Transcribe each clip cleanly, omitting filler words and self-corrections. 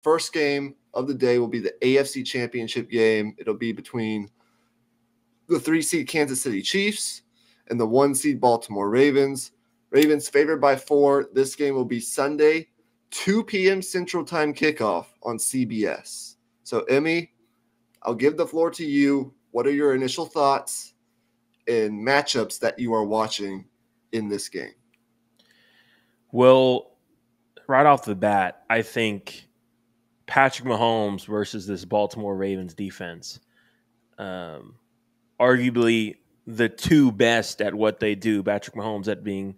first game of the day will be the AFC Championship game. It'll be between the 3-seed Kansas City Chiefs and the 1-seed Baltimore Ravens. Ravens favored by 4. This game will be Sunday, 2 p.m. Central Time kickoff on CBS. So, Emmy, I'll give the floor to you. What are your initial thoughts and matchups that you are watching in this game? Well, right off the bat, I think Patrick Mahomes versus this Baltimore Ravens defense, arguably the two best at what they do. Patrick Mahomes at being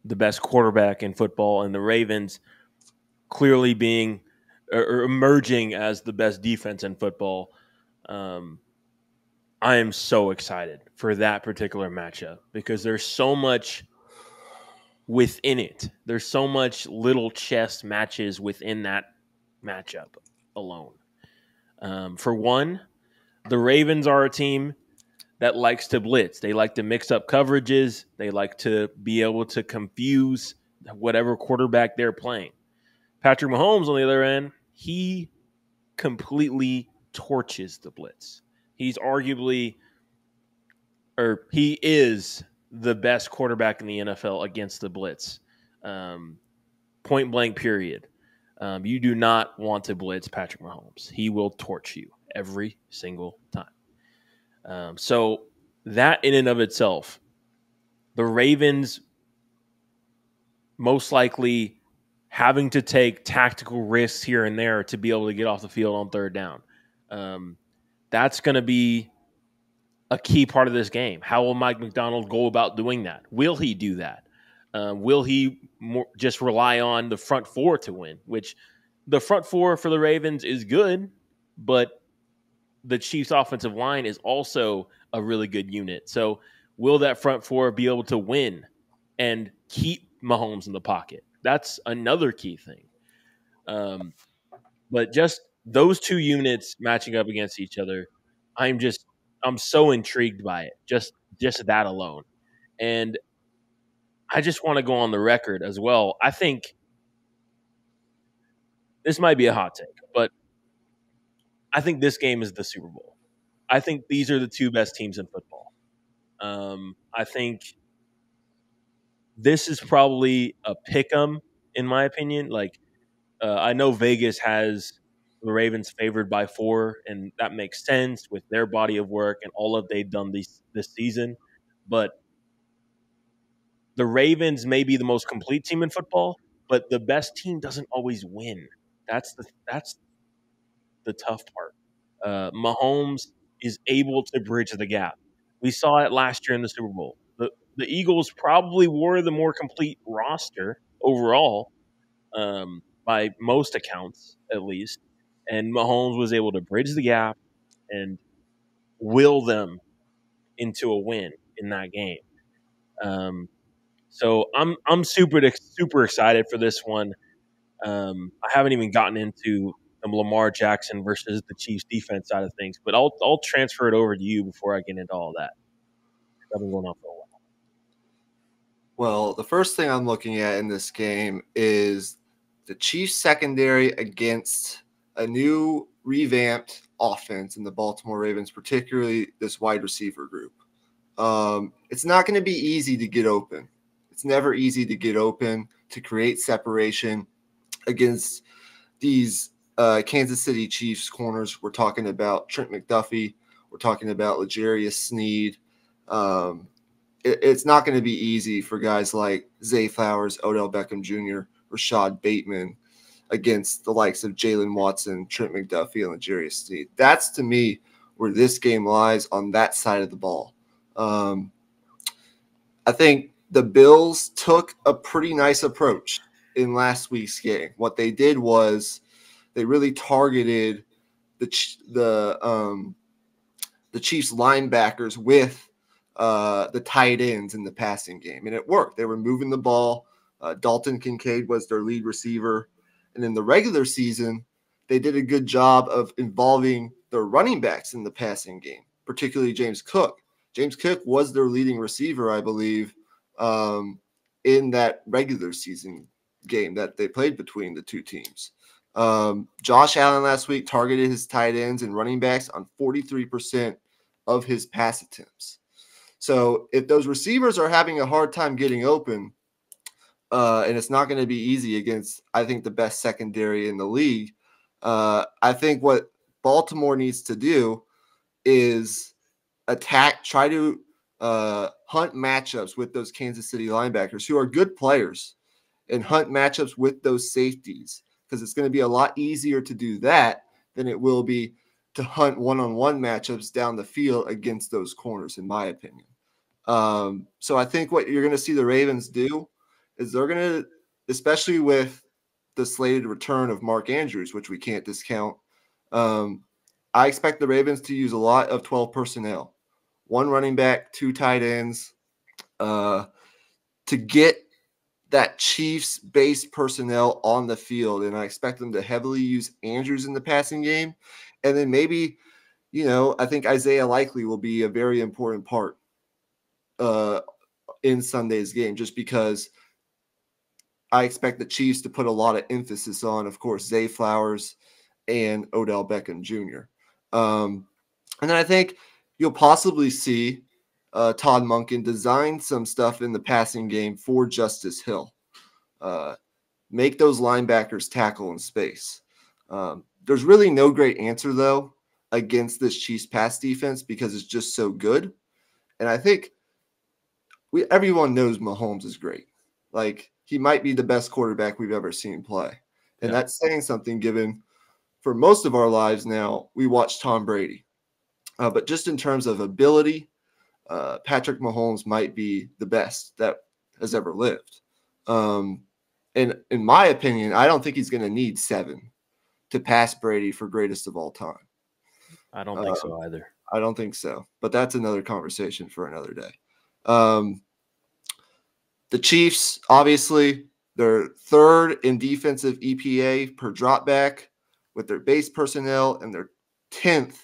the best quarterback in football, and the Ravens clearly being or emerging as the best defense in football. I am so excited for that particular matchup because there's so much within it. There's so much little chess matches within that matchup alone. For one, the Ravens are a team that likes to blitz. They like to mix up coverages. They like to be able to confuse whatever quarterback they're playing. Patrick Mahomes, on the other end, he completely torches the blitz. He's arguably, or he is the best quarterback in the NFL against the blitz. Point blank, period. You do not want to blitz Patrick Mahomes. He will torch you every single time. So that in and of itself, the Ravens most likely having to take tactical risks here and there to be able to get off the field on third down. That's going to be a key part of this game. How will Mike McDonald go about doing that? Will he do that? Will he just rely on the front four to win, which the front four for the Ravens is good, but the Chiefs' offensive line is also a really good unit. So will that front four be able to win and keep Mahomes in the pocket? That's another key thing. But just those two units matching up against each other, I'm so intrigued by it, just that alone. And I just want to go on the record as well. I think this might be a hot take, but I think this game is the Super Bowl. I think these are the two best teams in football. I think this is probably a pick-em, in my opinion. Like, I know Vegas has the Ravens favored by 4, and that makes sense with their body of work and all of they've done this season. But the Ravens may be the most complete team in football, but the best team doesn't always win. That's the tough part. Mahomes is able to bridge the gap. We saw it last year in the Super Bowl. The Eagles probably were the more complete roster overall, by most accounts at least, and Mahomes was able to bridge the gap and will them into a win in that game. So I'm super excited for this one. I haven't even gotten into the Lamar Jackson versus the Chiefs defense side of things, but I'll transfer it over to you before I get into all that. I've been going on for a while. Well, the first thing I'm looking at in this game is the Chiefs secondary against a new revamped offense in the Baltimore Ravens, particularly this wide receiver group. It's not going to be easy to get open. It's never easy to get open, to create separation against these Kansas City Chiefs corners. We're talking about Trent McDuffie. We're talking about L'Jarius Sneed. It's not going to be easy for guys like Zay Flowers, Odell Beckham Jr., Rashad Bateman against the likes of Jalen Watson, Trent McDuffie, and L'Jarius Sneed. That's, to me, where this game lies on that side of the ball. I think the Bills took a pretty nice approach in last week's game. What they did was they really targeted the Chiefs linebackers with the tight ends in the passing game, and it worked. They were moving the ball. Dalton Kincaid was their lead receiver, and in the regular season, they did a good job of involving their running backs in the passing game, particularly James Cook. James Cook was their leading receiver, I believe, in that regular season game that they played between the two teams. Josh Allen last week targeted his tight ends and running backs on 43% of his pass attempts. So if those receivers are having a hard time getting open, and it's not going to be easy against, I think, the best secondary in the league, I think what Baltimore needs to do is try to hunt matchups with those Kansas City linebackers who are good players, and hunt matchups with those safeties, because it's going to be a lot easier to do that than it will be to hunt one-on-one matchups down the field against those corners, in my opinion. So I think what you're going to see the Ravens do is they're going to, especially with the slated return of Mark Andrews, which we can't discount, I expect the Ravens to use a lot of 12 personnel, one running back, two tight ends, to get that Chiefs base personnel on the field. And I expect them to heavily use Andrews in the passing game. And then maybe, I think Isaiah Likely will be a very important part in Sunday's game, just because I expect the Chiefs to put a lot of emphasis on, of course, Zay Flowers and Odell Beckham Jr. And then I think you'll possibly see Todd Monken design some stuff in the passing game for Justice Hill. Make those linebackers tackle in space. There's really no great answer, though, against this Chiefs pass defense, because it's just so good. And I think everyone knows Mahomes is great. Like, he might be the best quarterback we've ever seen play. And that's saying something, given for most of our lives now, we watch Tom Brady. But just in terms of ability, Patrick Mahomes might be the best that has ever lived. And in my opinion, I don't think he's going to need 7 to pass Brady for greatest of all time. I don't think so either. I don't think so. But that's another conversation for another day. The Chiefs, obviously, they're third in defensive EPA per dropback with their base personnel, and they're 10th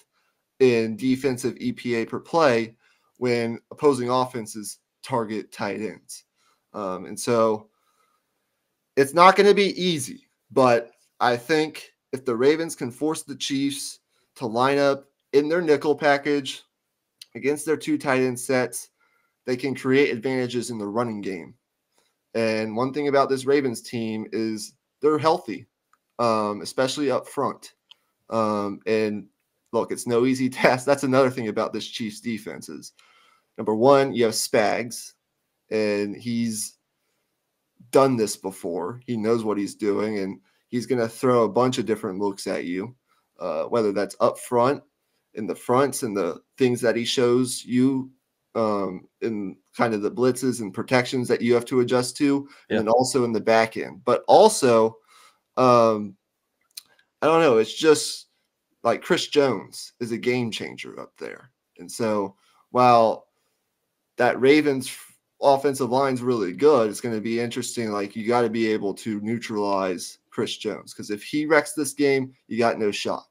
in defensive EPA per play when opposing offenses target tight ends. And so it's not going to be easy, but I think if the Ravens can force the Chiefs to line up in their nickel package against their two tight end sets, they can create advantages in the running game. And one thing about this Ravens team is they're healthy, especially up front. And look, it's no easy task. That's another thing about this Chiefs defense is, number one, you have Spags, and he's done this before. He knows what he's doing, and he's going to throw a bunch of different looks at you, whether that's up front, in the fronts, and the things that he shows you in kind of the blitzes and protections that you have to adjust to, and then also in the back end. But also, I don't know, it's just like Chris Jones is a game changer up there. And so while that Ravens offensive line is really good, it's going to be interesting. Like, you got to be able to neutralize Chris Jones, because if he wrecks this game, you got no shot.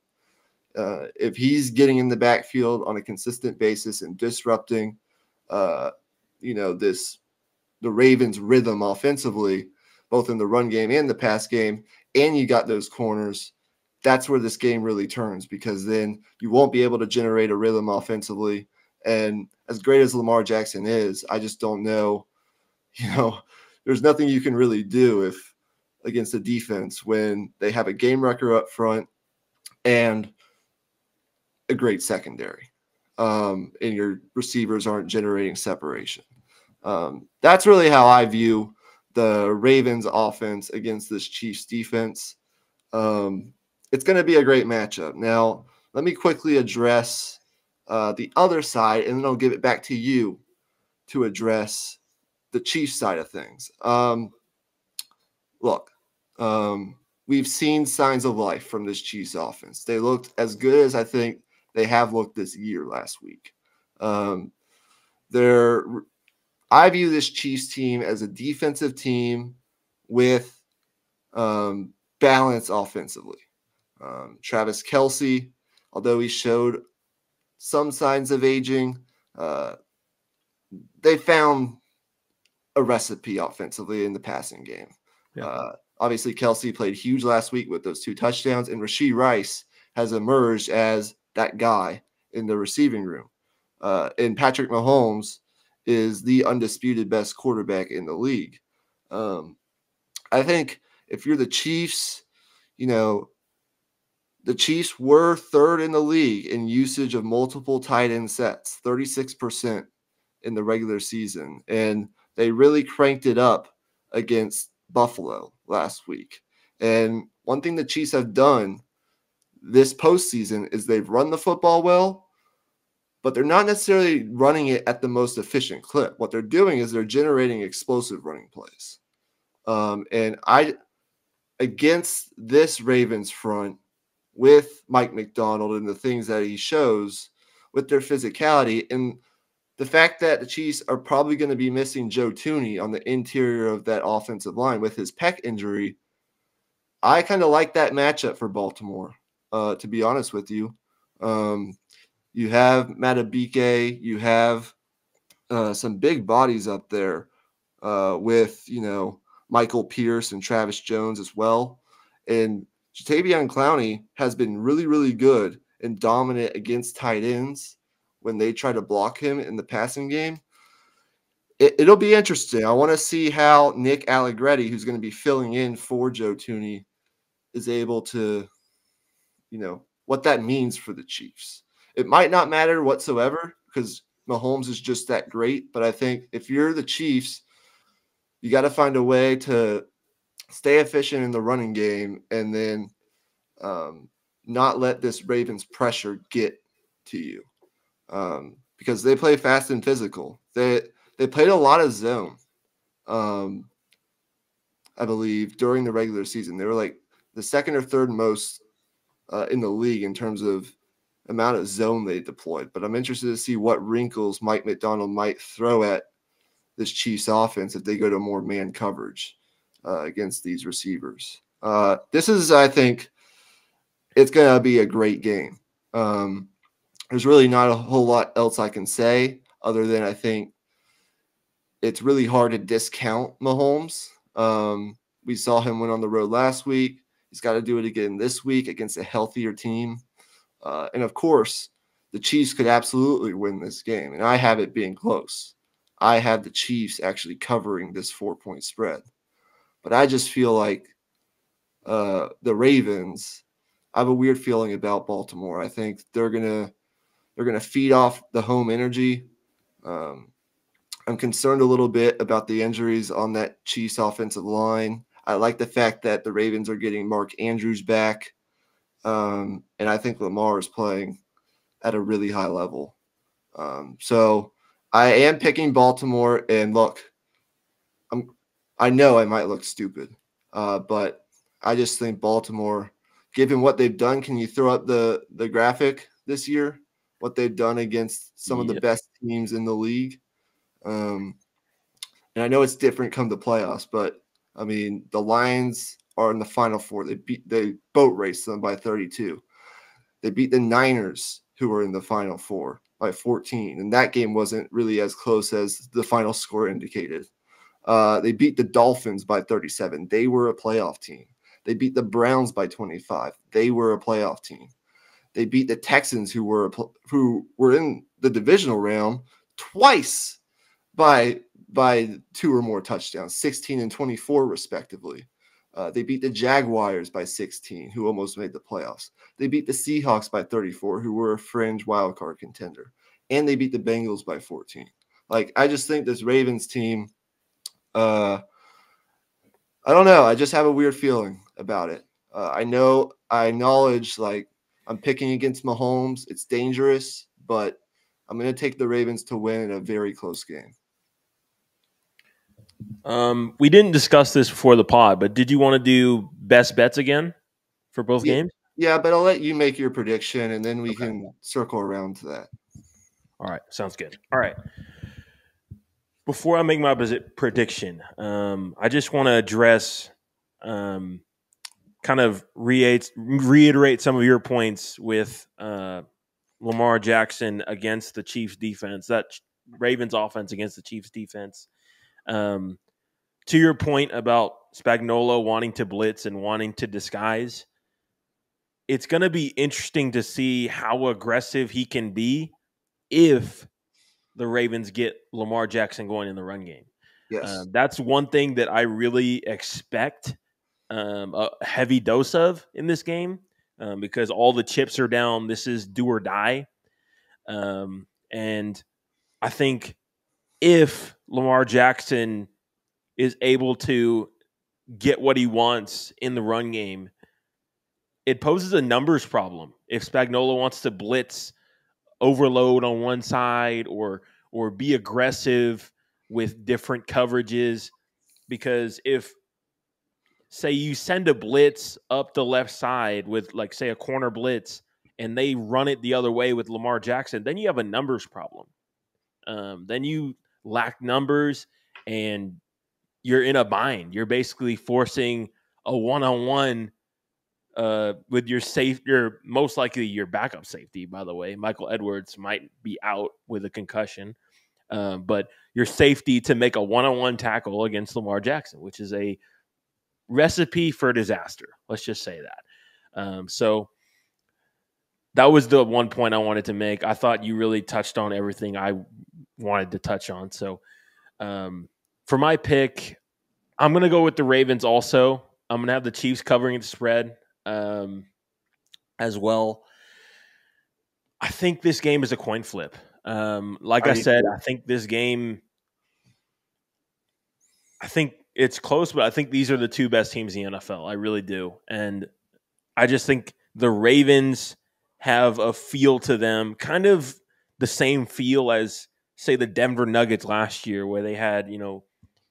If he's getting in the backfield on a consistent basis and disrupting, the Ravens' rhythm offensively, both in the run game and the pass game, and you got those corners, that's where this game really turns, because then you won't be able to generate a rhythm offensively. And as great as Lamar Jackson is, I just don't know, there's nothing you can really do if against a defense when they have a game wrecker up front and a great secondary, and your receivers aren't generating separation. That's really how I view the Ravens offense against this Chiefs defense. It's going to be a great matchup. Now, let me quickly address the other side, and then I'll give it back to you to address the Chiefs side of things. We've seen signs of life from this Chiefs offense. They looked as good as I think they have looked this year last week. I view this Chiefs team as a defensive team with balance offensively. Travis Kelce, although he showed some signs of aging, they found a recipe offensively in the passing game. Obviously, Kelsey played huge last week with those 2 touchdowns, and Rashee Rice has emerged as that guy in the receiving room. And Patrick Mahomes is the undisputed best quarterback in the league. I think if you're the Chiefs, the Chiefs were 3rd in the league in usage of multiple tight end sets, 36% in the regular season. And they really cranked it up against Buffalo last week. And one thing the Chiefs have done this postseason is they've run the football well, but they're not necessarily running it at the most efficient clip. What they're doing is they're generating explosive running plays. Against this Ravens front, with Mike McDonald and the things that he shows with their physicality, and the fact that the Chiefs are probably going to be missing Joe Thuney on the interior of that offensive line with his pec injury, I kind of like that matchup for Baltimore, to be honest with you. You have Matabike, you have some big bodies up there with, Michael Pierce and Travis Jones as well. And Jadeveon Clowney has been really, really good and dominant against tight ends when they try to block him in the passing game. It'll be interesting. I want to see how Nick Allegretti, who's going to be filling in for Joe Thuney, is able to, what that means for the Chiefs. It might not matter whatsoever because Mahomes is just that great. But I think if you're the Chiefs, you got to find a way to stay efficient in the running game and then not let this Ravens pressure get to you because they play fast and physical. They played a lot of zone, I believe, during the regular season. They were like the 2nd or 3rd most in the league in terms of amount of zone they deployed. But I'm interested to see what wrinkles Mike McDonald might throw at this Chiefs offense if they go to more man coverage against these receivers. This is, I think, it's going to be a great game. There's really not a whole lot else I can say other than I think it's really hard to discount Mahomes. We saw him win on the road last week. He's got to do it again this week against a healthier team. And, of course, the Chiefs could absolutely win this game, and I have it being close. I have the Chiefs actually covering this 4-point spread. But I just feel like the Ravens, I have a weird feeling about Baltimore. I think they're gonna feed off the home energy. I'm concerned a little bit about the injuries on that Chiefs offensive line. I like the fact that the Ravens are getting Mark Andrews back. And I think Lamar is playing at a really high level. So I am picking Baltimore, and look, I know I might look stupid, but I just think Baltimore, given what they've done, can you throw up the graphic this year? What they've done against some of the best teams in the league. And I know it's different come the playoffs, but I mean, the Lions are in the Final Four. They boat raced them by 32. They beat the Niners, who were in the Final Four, by 14. And that game wasn't really as close as the final score indicated. They beat the Dolphins by 37. They were a playoff team. They beat the Browns by 25. They were a playoff team. They beat the Texans, who were in the divisional round, twice by 2 or more touchdowns, 16 and 24 respectively. They beat the Jaguars by 16, who almost made the playoffs. They beat the Seahawks by 34, who were a fringe wildcard contender. And they beat the Bengals by 14. Like, I just think this Ravens team, I don't know. I just have a weird feeling about it. I acknowledge, like, I'm picking against Mahomes. It's dangerous, but I'm going to take the Ravens to win in a very close game. We didn't discuss this before the pod, but did you want to do best bets again for both games? Yeah, but I'll let you make your prediction, and then we can circle around to that. All right, sounds good. All right. Before I make my prediction, I just want to address, kind of reiterate some of your points with Lamar Jackson against the Chiefs defense, that Ravens offense against the Chiefs defense. to your point about Spagnuolo wanting to blitz and wanting to disguise, it's going to be interesting to see how aggressive he can be if the Ravens get Lamar Jackson going in the run game. Yes. That's one thing that I really expect a heavy dose of in this game because all the chips are down. This is do or die. And I think if Lamar Jackson is able to get what he wants in the run game, it poses a numbers problem. If Spagnuolo wants to blitz, overload on one side, or be aggressive with different coverages, because if say you send a blitz up the left side with like say a corner blitz and they run it the other way with Lamar Jackson, then you have a numbers problem. Then you lack numbers and you're in a bind. You're basically forcing a one-on-one with your most likely your backup safety. By the way, Michael Edwards might be out with a concussion, but your safety to make a one-on-one tackle against Lamar Jackson, which is a recipe for disaster. Let's just say that. So that was the one point I wanted to make. I thought you really touched on everything I wanted to touch on. So for my pick, I'm going to go with the Ravens also. I'm going to have the Chiefs covering the spread as well. I think this game is a coin flip. Like I said, I think this game, I think it's close, but I think these are the two best teams in the NFL. I really do. And I just think the Ravens have a feel to them, kind of the same feel as, say, the Denver Nuggets last year, where they had,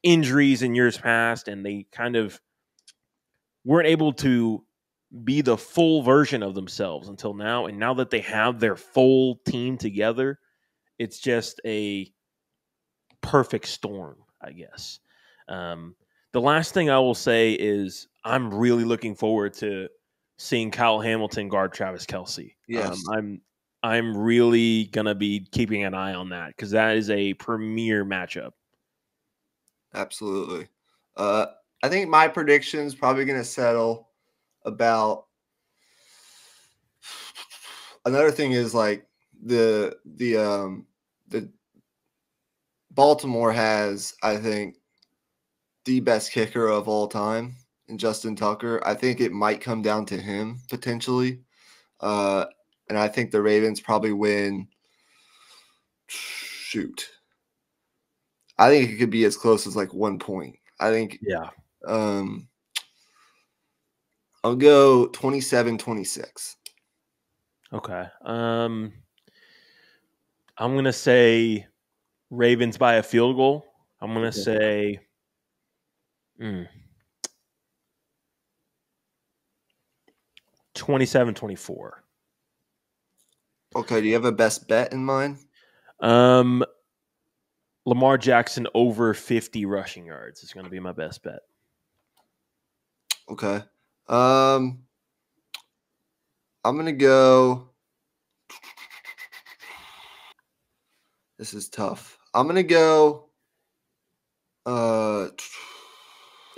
injuries in years past and they kind of weren't able to be the full version of themselves until now. And now that they have their full team together, it's just a perfect storm, I guess. The last thing I will say is I'm really looking forward to seeing Kyle Hamilton guard Travis Kelce. Yes. I'm really gonna be keeping an eye on that because that is a premier matchup. Absolutely. I think my prediction is probably going to settle about. Another thing is like the Baltimore has, I think, the best kicker of all time in Justin Tucker. I think it might come down to him potentially. And I think the Ravens probably win. Shoot. I think it could be as close as like 1 point. I think Yeah. I'll go 27-26. Okay. I'm gonna say Ravens by a field goal. I'm gonna say 27-24. Okay, do you have a best bet in mind? Lamar Jackson over 50 rushing yards is going to be my best bet. Okay. I'm going to go. This is tough. I'm going to go. Yeah,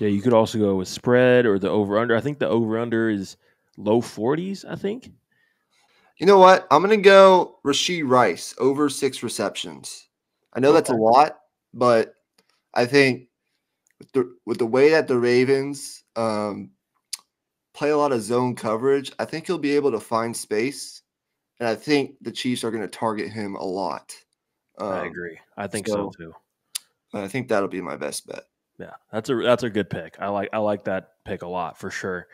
you could also go with spread or the over-under. I think the over-under is low 40s, I think. You know what? I'm going to go Rashee Rice over 6 receptions. I know that's a lot, but I think with the way that the Ravens play a lot of zone coverage, I think he'll be able to find space, and I think the Chiefs are going to target him a lot. I agree. I think so too. I think that'll be my best bet. Yeah, that's a good pick. I like that pick a lot for sure.